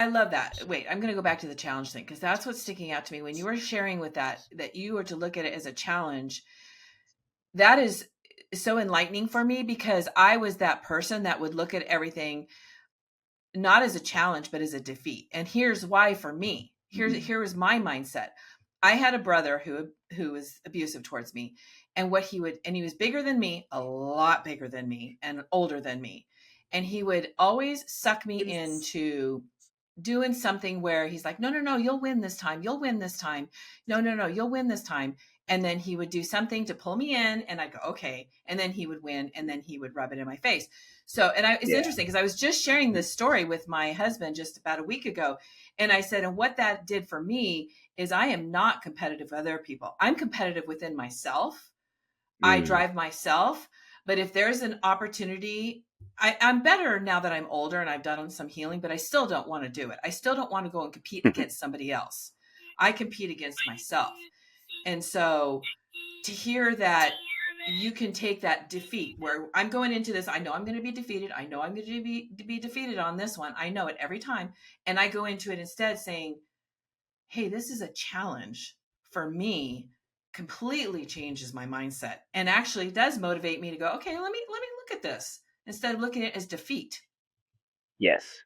love that. Wait, I'm going to go back to the challenge thing because that's what's sticking out to me when you were sharing with that you were to look at it as a challenge. That is so enlightening for me because I was that person that would look at everything not as a challenge but as a defeat. And here's why for me. Here was my mindset. I had a brother who was abusive towards me, and he was bigger than me, a lot bigger than me, and older than me. And he would always suck me into doing something where he's like, no, no, no, you'll win this time. You'll win this time. No, no, no, you'll win this time. And then he would do something to pull me in and I'd go, okay. And then he would win and then he would rub it in my face. So, it's Yeah. interesting because I was just sharing this story with my husband just about a week ago. And I said, and what that did for me is I am not competitive with other people. I'm competitive within myself. I Mm. drive myself. But if there's an opportunity, I'm better now that I'm older and I've done some healing, but I still don't want to do it. I still don't want to go and compete against somebody else. I compete against myself. And so to hear that you can take that defeat where I'm going into this, I know I'm going to be defeated. I know I'm going to be defeated on this one. I know it every time. And I go into it instead saying, hey, this is a challenge for me, completely changes my mindset and actually does motivate me to go, okay, let me look at this instead of looking at it as defeat. Yes.